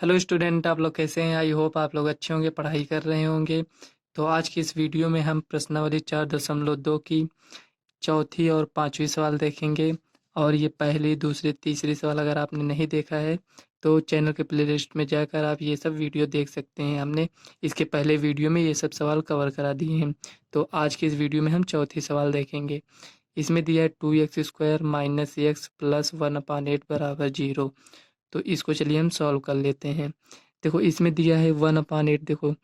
Hello student, आप लोग कैसे हैं? आई होप आप लोग अच्छे होंगे, पढ़ाई कर रहे होंगे। तो आज की इस वीडियो में हम प्रश्नावली 4.2 की चौथी और पांचवी सवाल देखेंगे। और ये पहली, दूसरी, तीसरी सवाल अगर आपने नहीं देखा है तो चैनल के प्लेलिस्ट में जाकर आप ये सब वीडियो देख सकते हैं। हमने इसके पहले वीडियो में ये सब सवाल कवर करा दिए हैं। तो आज की इस वीडियो में हम चौथी सवाल देखेंगे। इसमें दिया है 2x² - x + 1/8 बराबर 0। तो इसको चलिए हम सॉल्व कर लेते हैं। देखो इसमें दिया है 1/8। देखो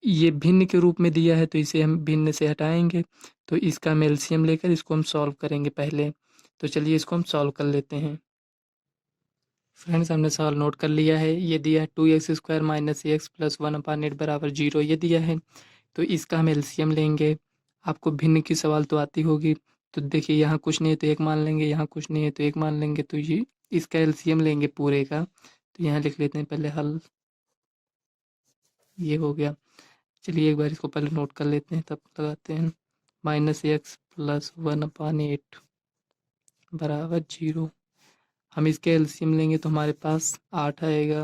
ये भिन्न के रूप में दिया है तो इसे हम भिन्न से हटाएंगे। तो इसका हम एलसीएम लेकर इसको हम सॉल्व करेंगे पहले। तो चलिए इसको हम सॉल्व कर लेते हैं। फ्रेंड्स, हमने सवाल नोट कर लिया है। ये दिया है 2x² - x + 1/8 बराबर 0, ये दिया है। तो इसका हम एलसीएम लेंगे। आपको भिन्न की सवाल तो आती होगी। तो देखिए यहाँ कुछ नहीं है तो एक मान लेंगे, यहाँ कुछ नहीं है तो एक मान लेंगे। तो ये इसका एलसीएम लेंगे पूरे का। तो यहाँ लिख लेते हैं पहले हल। ये हो गया। चलिए एक बार इसको पहले नोट कर लेते हैं तब लगाते हैं। -x + 1/8 बराबर 0। हम इसके एलसीएम लेंगे तो हमारे पास 8 आएगा।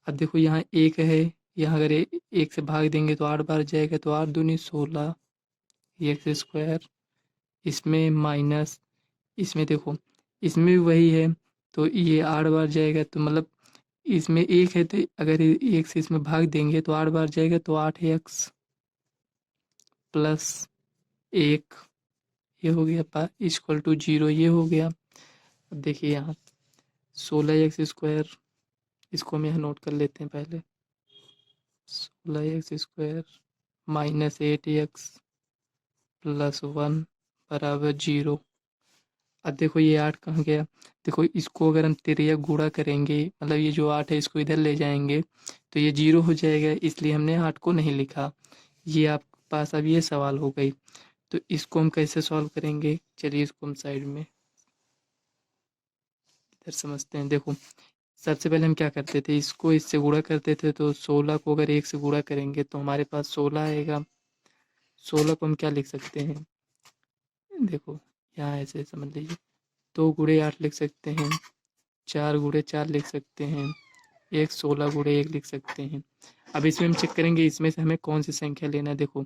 अब देखो यहाँ एक है, यहाँ अगर एक से भाग देंगे तो 8 बार जाएगा। तो 8 दूनी 16 x²। इसमें माइनस, इसमें देखो इसमें भी वही है। तो ये 8 बार जाएगा। तो मतलब इसमें एक है तो अगर एक से इसमें भाग देंगे तो 8 बार जाएगा। तो 8x + 1 ये हो गया = 0, ये हो गया। अब देखिए यहाँ 16x², इसको हम यहाँ नोट कर लेते हैं पहले। 16x² - 8x + 1 बराबर 0। अब देखो ये 8 कहाँ गया। देखो इसको अगर हम तिर्यक गुणा करेंगे, मतलब ये जो 8 है इसको इधर ले जाएंगे तो ये 0 हो जाएगा, इसलिए हमने 8 को नहीं लिखा। ये आपके पास अब ये सवाल हो गई। तो इसको हम कैसे सॉल्व करेंगे, चलिए इसको हम साइड में इधर समझते हैं। देखो सबसे पहले हम क्या करते थे, इसको इससे गुणा करते थे। तो 16 को अगर 1 से गुणा करेंगे तो हमारे पास 16 आएगा। 16 को हम क्या लिख सकते हैं, देखो यहाँ ऐसे समझ लीजिए 2 गुणे 8 लिख सकते हैं, 4 गुणे 4 लिख सकते हैं, 1 16 गुणे 1 लिख सकते हैं। अब इसमें हम चेक करेंगे इसमें से हमें कौन सी संख्या लेना है। देखो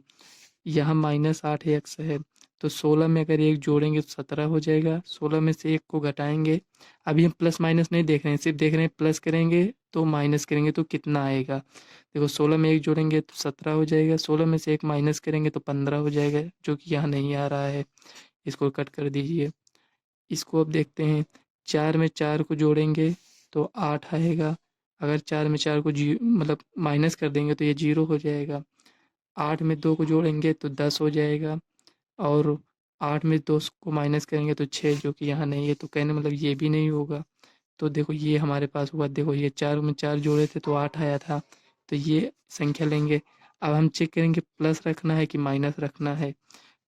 यहाँ -8x है तो 16 में अगर 1 जोड़ेंगे तो 17 हो जाएगा। 16 में से 1 को घटाएंगे। अभी हम प्लस माइनस नहीं देख रहे हैं, सिर्फ देख रहे हैं प्लस करेंगे तो माइनस करेंगे तो कितना आएगा। देखो 16 में 1 जोड़ेंगे तो 17 हो जाएगा। 16 में से 1 माइनस करेंगे तो 15 हो जाएगा, जो कि यहाँ नहीं आ रहा है। इसको कट कर दीजिए। इसको अब देखते हैं, 4 में 4 को जोड़ेंगे तो 8 आएगा। अगर 4 में 4 को मतलब माइनस कर देंगे तो ये 0 हो जाएगा। 8 में 2 को जोड़ेंगे तो 10 हो जाएगा। और 8 में 2 को माइनस करेंगे तो 6, जो कि यहाँ नहीं है। तो कहने मतलब ये भी नहीं होगा। तो देखो ये हमारे पास हुआ। देखो ये 4 में 4 जोड़े थे तो 8 आया था। तो ये संख्या लेंगे। अब हम चेक करेंगे प्लस रखना है कि माइनस रखना है।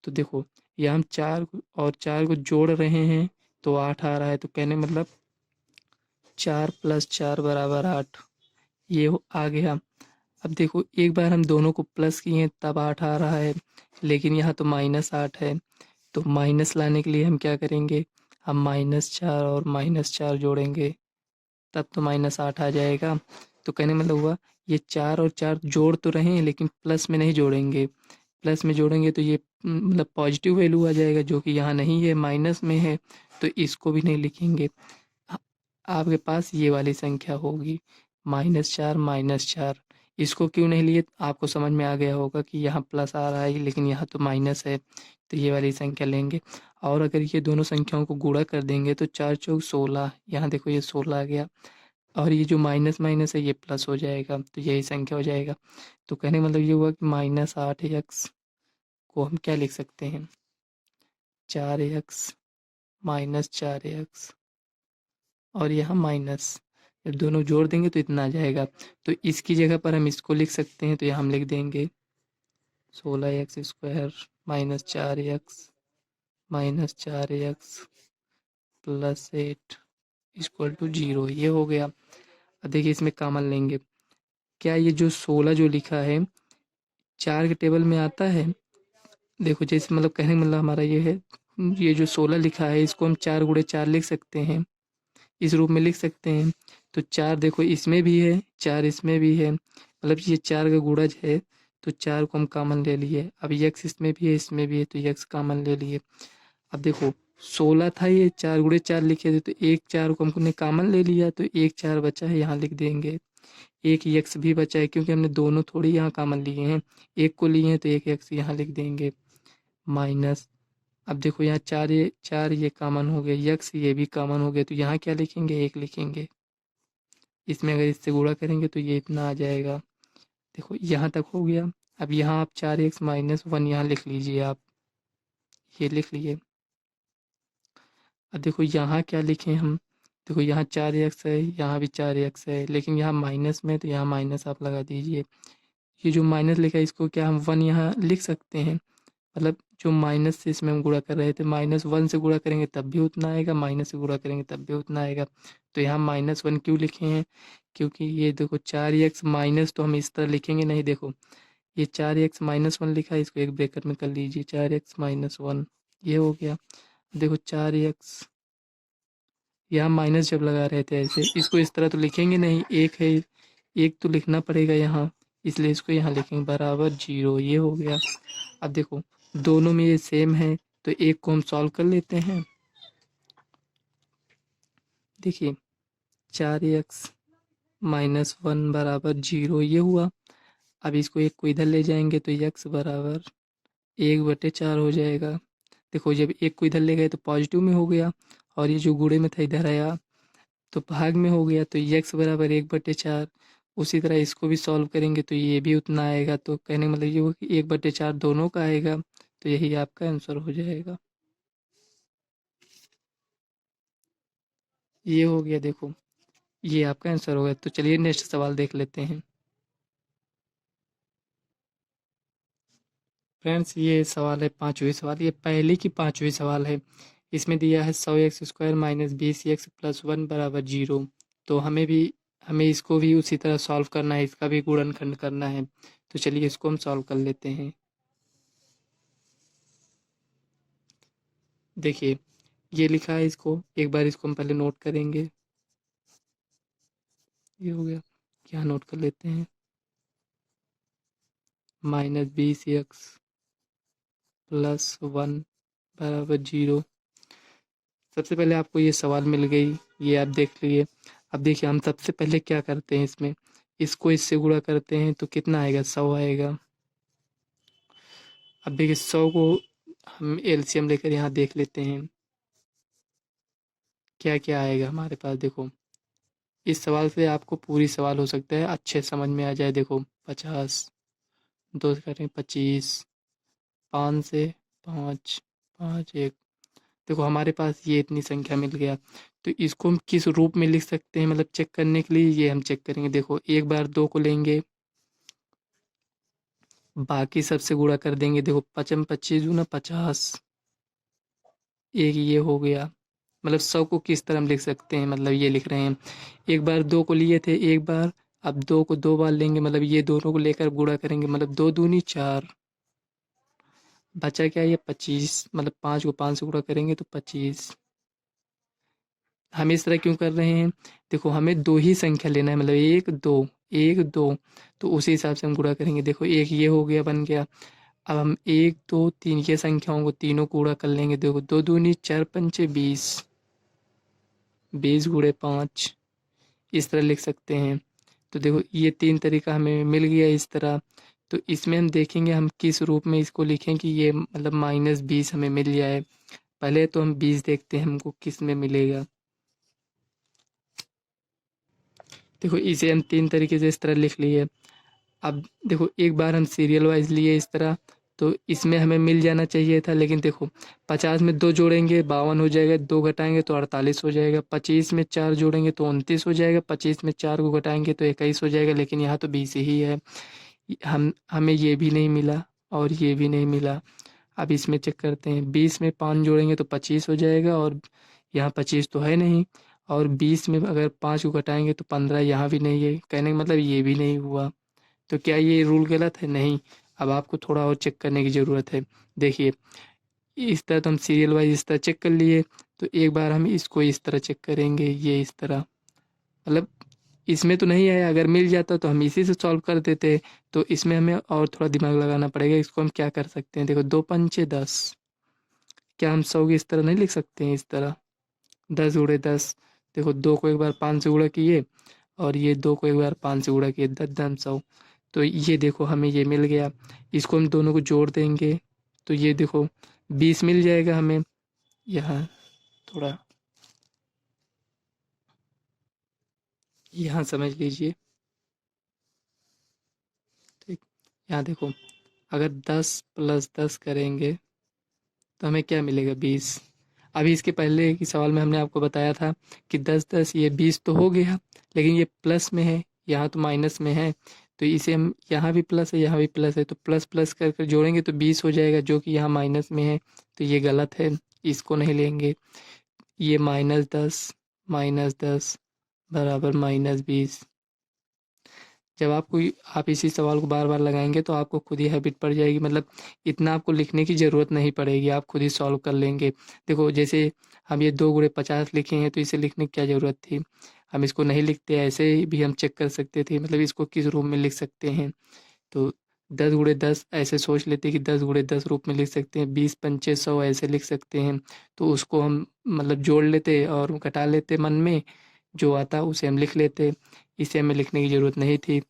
तो देखो ये हम 4 और 4 को जोड़ रहे हैं तो 8 आ रहा है। तो कहने मतलब 4 + 4 बराबर 8, ये आ गया। अब देखो एक बार हम दोनों को प्लस किए तब 8 आ रहा है, लेकिन यहाँ तो -8 है। तो माइनस लाने के लिए हम क्या करेंगे, हम -4 और -4 जोड़ेंगे तब तो -8 आ जाएगा। तो कहने मतलब हुआ ये 4 और 4 जोड़ तो रहे हैं लेकिन प्लस में नहीं जोड़ेंगे। प्लस में जोड़ेंगे तो ये मतलब पॉजिटिव वैल्यू आ जाएगा, जो कि यहाँ नहीं है, माइनस में है। तो इसको भी नहीं लिखेंगे। आ- आपके पास ये वाली संख्या होगी -4 -4। इसको क्यों नहीं लिए, आपको समझ में आ गया होगा कि यहाँ प्लस आ रहा है लेकिन यहाँ तो माइनस है। तो ये वाली संख्या लेंगे। और अगर ये दोनों संख्याओं को गुणा कर देंगे तो 4 चौक 16, यहाँ देखो ये 16 आ गया। और ये जो माइनस माइनस है ये प्लस हो जाएगा, तो यही संख्या हो जाएगा। तो कहने का मतलब ये हुआ कि -8x को हम क्या लिख सकते हैं, 4x -4x और यहाँ माइनस, जब दोनों जोड़ देंगे तो इतना आ जाएगा। तो इसकी जगह पर हम इसको लिख सकते हैं। तो यहाँ हम लिख देंगे 16x² -4x -4x + 8 = 0, ये हो गया। अब देखिए इसमें कॉमन लेंगे। क्या ये जो 16 जो लिखा है 4 के टेबल में आता है। देखो जैसे मतलब कहने का मतलब हमारा ये है, ये जो 16 लिखा है इसको हम 4 गुणे 4 लिख सकते हैं, इस रूप में लिख सकते हैं। तो 4 देखो इसमें भी है, 4 इसमें भी है, मतलब ये 4 का गुणज है, तो 4 को हम कॉमन ले लिए। अब x इसमें भी है, इसमें भी है, तो x कॉमन ले लिए। अब देखो 16 था, ये 4 गुणे 4 लिखे थे, तो एक 4 को हमने कॉमन ले लिया, तो एक 4 बचा है, यहाँ लिख देंगे। एक x भी बचा है, क्योंकि हमने दोनों थोड़ी यहाँ कॉमन लिए हैं, एक को लिए हैं, तो एक x यहाँ लिख देंगे, माइनस। अब देखो यहाँ 4 ये कॉमन हो गया, x ये भी कॉमन हो गया, तो यहाँ क्या लिखेंगे, 1 लिखेंगे। इसमें अगर इससे गुणा करेंगे तो ये इतना आ जाएगा। देखो यहाँ तक हो गया। अब यहाँ आप 4x माइनस 1 यहाँ लिख लीजिए, आप ये लिख लिए। अब देखो यहाँ क्या लिखें हम, देखो यहाँ 4x है, यहाँ भी 4x है, लेकिन यहाँ माइनस में, तो यहाँ माइनस आप लगा दीजिए। ये जो माइनस लिखा है इसको क्या हम 1 यहाँ लिख सकते हैं, मतलब जो माइनस से इसमें हम गुणा कर रहे थे, -1 से गुणा करेंगे तब भी उतना आएगा, माइनस से गुणा करेंगे तब भी उतना आएगा। तो यहाँ -1 क्यों लिखे हैं, क्योंकि ये देखो 4x माइनस, तो हम इस तरह लिखेंगे नहीं, देखो ये 4x -1 लिखा है, इसको एक ब्रैकेट में कर लीजिए, 4x -1 ये हो गया। देखो 4x, यहाँ माइनस जब लगा रहे थे ऐसे, इसको इस तरह तो लिखेंगे नहीं, एक है, एक तो लिखना पड़ेगा यहाँ, इसलिए इसको यहाँ लिखेंगे बराबर 0, ये हो गया। अब देखो दोनों में ये सेम है, तो एक को हम सॉल्व कर लेते हैं। देखिए 4x -1 बराबर 0 ये हुआ। अब इसको एक को इधर ले जाएंगे, तो x बराबर 1/4 हो जाएगा। देखो जब एक को इधर ले गए तो पॉजिटिव में हो गया, और ये जो गुणे में था इधर आया तो भाग में हो गया, तो x बराबर 1/4। उसी तरह इसको भी सॉल्व करेंगे तो ये भी उतना आएगा, तो कहने का मतलब ये हुआ कि 1/4 दोनों का आएगा, तो यही आपका आंसर हो जाएगा। ये हो गया, देखो ये आपका आंसर हो गया। तो चलिए नेक्स्ट सवाल देख लेते हैं। फ्रेंड्स ये सवाल है 5वीं सवाल, ये पहले की 5वीं सवाल है। इसमें दिया है 100x² माइनस 20x प्लस 1 बराबर 0। तो हमें इसको भी उसी तरह सॉल्व करना है, इसका भी गुणनखंड करना है। तो चलिए इसको हम सॉल्व कर लेते हैं। देखिए ये लिखा है, इसको एक बार इसको हम पहले नोट करेंगे। ये हो गया, यहाँ नोट कर लेते हैं, -20x प्लस 1 बराबर 0। सबसे पहले आपको ये सवाल मिल गई, ये आप देख लिए। अब देखिए हम सबसे पहले क्या करते हैं, इसमें इसको इससे गुणा करते हैं, तो कितना आएगा, 100 आएगा। अब देखिए 100 को हम एलसीएम लेकर यहाँ देख लेते हैं क्या क्या आएगा हमारे पास। देखो इस सवाल से आपको पूरी सवाल हो सकता है अच्छे समझ में आ जाए। देखो 50, 2 से करें 25, 5 से 5, 5 1, देखो हमारे पास ये इतनी संख्या मिल गया। तो इसको हम किस रूप में लिख सकते हैं, मतलब चेक करने के लिए ये हम चेक करेंगे। देखो एक बार 2 को लेंगे, बाकी सबसे गुणा कर देंगे। देखो 5 25 दूना 50, एक ये हो गया। मतलब 100 को किस तरह हम लिख सकते हैं, मतलब ये लिख रहे हैं, एक बार 2 को लिए थे एक बार, अब 2 को 2 बार लेंगे, मतलब ये दोनों को लेकर गुणा करेंगे, मतलब 2 दूनी 4, बचा क्या ये 25, मतलब 5 को 5 से गुणा करेंगे तो 25। हम इस तरह क्यों कर रहे हैं, देखो हमें दो ही संख्या लेना है, मतलब 1 2 1 2, तो उसी हिसाब से हम गुणा करेंगे। देखो एक ये हो गया, बन गया। अब हम 1 2 3 ये संख्याओं को तीनों को गुणा कर लेंगे। देखो 2 दूनी 4 पंचे 20, 20 गुणे 5, इस तरह लिख सकते हैं। तो देखो ये 3 तरीका हमें मिल गया इस तरह। तो इसमें हम देखेंगे हम किस रूप में इसको लिखें कि ये मतलब -20 हमें मिल जाए। पहले तो हम 20 देखते हैं हमको किस में मिलेगा। देखो इसे हम 3 तरीके से इस तरह लिख लिए। अब देखो एक बार हम सीरियल वाइज लिए इस तरह, तो इसमें हमें मिल जाना चाहिए था, लेकिन देखो 50 में 2 जोड़ेंगे 52 हो जाएगा, 2 घटाएंगे तो 48 हो जाएगा, 25 में 4 जोड़ेंगे तो 29 हो जाएगा, 25 में 4 को घटाएंगे तो 21 हो जाएगा, लेकिन यहाँ तो 20 ही है। हमें ये भी नहीं मिला और ये भी नहीं मिला। अब इसमें चेक करते हैं, 20 में 5 जोड़ेंगे तो 25 हो जाएगा, और यहाँ 25 तो है नहीं, और 20 में अगर 5 को घटाएंगे तो 15, यहाँ भी नहीं है। कहने का मतलब ये भी नहीं हुआ। तो क्या ये रूल गलत है, नहीं। अब आपको थोड़ा और चेक करने की ज़रूरत है। देखिए इस तरह तो हम सीरियल वाइज इस तरह चेक कर लिए, तो एक बार हम इसको इस तरह चेक करेंगे, ये इस तरह, मतलब इसमें तो नहीं आया, अगर मिल जाता तो हम इसी से सॉल्व कर देते। तो इसमें हमें और थोड़ा दिमाग लगाना पड़ेगा। इसको हम क्या कर सकते हैं, देखो 2 पंचे 10, क्या हम 100 की इस तरह नहीं लिख सकते हैं, इस तरह 10 गुणे 10। देखो 2 को एक बार 5 से गुणा किए और ये 2 को एक बार 5 से गुणा किए, 10 10 100। तो ये देखो हमें ये मिल गया। इसको हम दोनों को जोड़ देंगे तो ये देखो 20 मिल जाएगा हमें। यहाँ थोड़ा यहाँ समझ लीजिए, ठीक। यहाँ देखो, अगर 10 + 10 करेंगे तो हमें क्या मिलेगा, 20। अभी इसके पहले के सवाल में हमने आपको बताया था कि 10 10 ये 20 तो हो गया, लेकिन ये प्लस में है, यहाँ तो माइनस में है। तो इसे हम, यहाँ भी प्लस है यहाँ भी प्लस है, तो प्लस प्लस कर कर जोड़ेंगे तो 20 हो जाएगा, जो कि यहाँ माइनस में है। तो ये गलत है, इसको नहीं लेंगे। ये -10 बराबर -20। जब आप इसी सवाल को बार बार लगाएंगे तो आपको खुद ही हैबिट पड़ जाएगी, मतलब इतना आपको लिखने की ज़रूरत नहीं पड़ेगी, आप खुद ही सॉल्व कर लेंगे। देखो जैसे हम ये 2 गुणे 50 लिखे हैं, तो इसे लिखने की क्या ज़रूरत थी, हम इसको नहीं लिखते, ऐसे भी हम चेक कर सकते थे, मतलब इसको किस रूप में लिख सकते हैं। तो 10 गुणे 10 ऐसे सोच लेते कि 10 गुणे 10 रूप में लिख सकते हैं, 20 पंचे 100 ऐसे लिख सकते हैं। तो उसको हम मतलब जोड़ लेते और घटा लेते, मन में जो आता उसे हम लिख लेते। इसे हमें लिखने की ज़रूरत नहीं थी।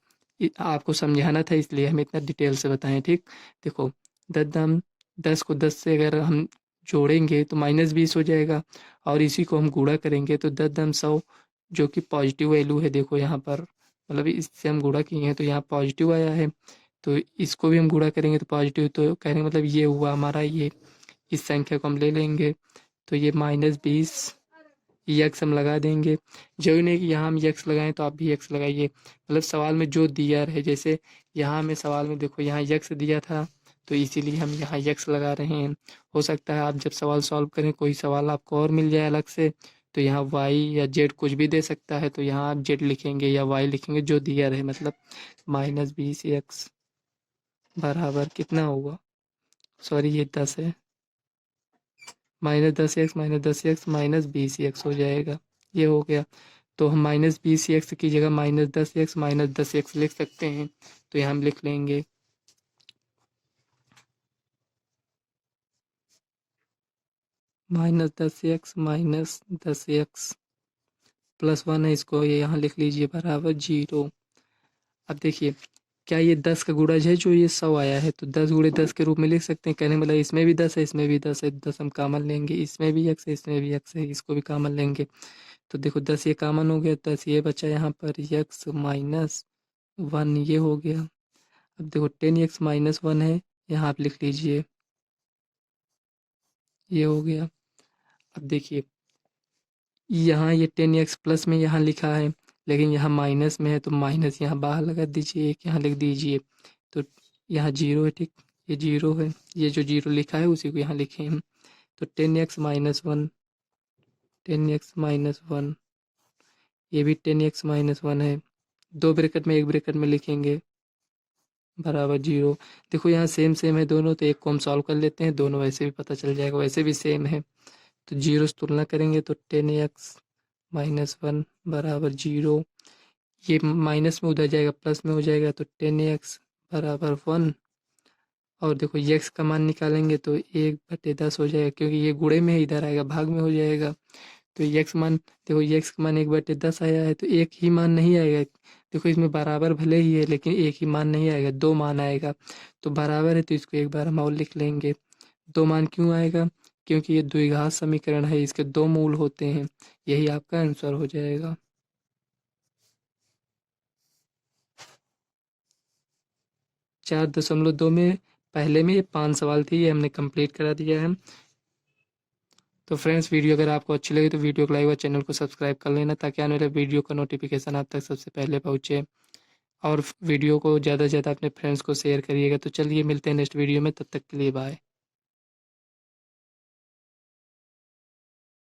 आपको समझाना था, इसलिए हम इतना डिटेल से बताएं, ठीक। देखो 10 को 10 से अगर हम जोड़ेंगे तो -20 हो जाएगा, और इसी को हम गुणा करेंगे तो 10 10 100, जो कि पॉजिटिव वैल्यू है। देखो यहाँ पर, मतलब इससे हम गुणा किए हैं तो यहाँ पॉजिटिव आया है, तो इसको भी हम गुणा करेंगे तो पॉजिटिव। तो कहने का मतलब ये हुआ हमारा, ये इस संख्या को हम ले लेंगे। तो ये -20 यक्स हम लगा देंगे। ज़रूरी नहीं कि यहाँ हम यक्स लगाएं, तो आप भी यक्स लगाइए, मतलब सवाल में जो दिया रहे। जैसे यहाँ हमें सवाल में देखो यहाँ यक्स दिया था, तो इसीलिए हम यहाँ यक्स लगा रहे हैं। हो सकता है आप जब सवाल सॉल्व करें कोई सवाल आपको और मिल जाए अलग से, तो यहाँ वाई या जेड कुछ भी दे सकता है, तो यहाँ आप जेड लिखेंगे या वाई लिखेंगे, जो दिया रहे। मतलब -20 यक्स बराबर कितना होगा, सॉरी ये 10 है, -10 एक्स -20 एक्स हो जाएगा। ये हो गया। तो हम -20 एक्स की जगह -10 एक्स लिख सकते हैं, तो यहाँ हम लिख लेंगे -10 एक्स +1 है, इसको ये यहाँ लिख लीजिए बराबर 0। अब देखिए, क्या ये 10 का गुणज है जो ये 100 आया है, तो 10 गुणे 10 के रूप में लिख सकते हैं। कहने का मतलब इसमें भी 10 है, इसमें भी 10 है, 10 हम कॉमन लेंगे, इसमें भी x है इसमें भी x है, इसको भी कॉमन लेंगे। तो देखो 10 ये कॉमन हो गया, 10 ये बचा यहाँ पर, x -1 ये हो गया। अब देखो 10x -1 है, यहाँ आप लिख लीजिए, ये हो गया। अब देखिए यहाँ ये 10x प्लस में यहाँ लिखा है, लेकिन यहाँ माइनस में है, तो माइनस यहाँ बाहर लगा दीजिए, एक यहाँ लिख दीजिए। तो यहाँ 0 है, ठीक, ये 0 है, ये जो 0 लिखा है उसी को यहाँ लिखे हम। तो 10x -1, 10x -1, ये भी 10x -1 है, 2 ब्रैकेट में, एक ब्रैकेट में लिखेंगे बराबर 0। देखो यहाँ सेम सेम है दोनों, तो एक को हम सॉल्व कर लेते हैं, दोनों वैसे भी पता चल जाएगा, वैसे भी सेम है। तो 0 से तुलना करेंगे तो 10x -1 बराबर 0। ये माइनस में उधर जाएगा, प्लस में हो जाएगा, तो 10x बराबर 1। और देखो x का मान निकालेंगे तो 1/10 हो जाएगा, क्योंकि ये गुणे में है, इधर आएगा भाग में हो जाएगा। तो x मान, देखो x का मान 1/10 आया है, तो एक ही मान नहीं आएगा। देखो इसमें बराबर भले ही है, लेकिन एक ही मान नहीं आएगा, 2 मान आएगा। तो बराबर है, तो इसको एक बार हम और लिख लेंगे। 2 मान क्यों आएगा, क्योंकि ये द्विघात समीकरण है, इसके 2 मूल होते हैं। यही आपका आंसर हो जाएगा। 4.2 में पहले में ये 5 सवाल थी, ये हमने कंप्लीट करा दिया है। तो फ्रेंड्स, वीडियो अगर आपको अच्छी लगी तो वीडियो को लाइक और चैनल को सब्सक्राइब कर लेना, ताकि आने वाले वीडियो का नोटिफिकेशन आप तक सबसे पहले पहुँचे। और वीडियो को ज़्यादा से ज़्यादा अपने फ्रेंड्स को शेयर करिएगा। तो चलिए मिलते हैं नेक्स्ट वीडियो में, तब तक के लिए बाय।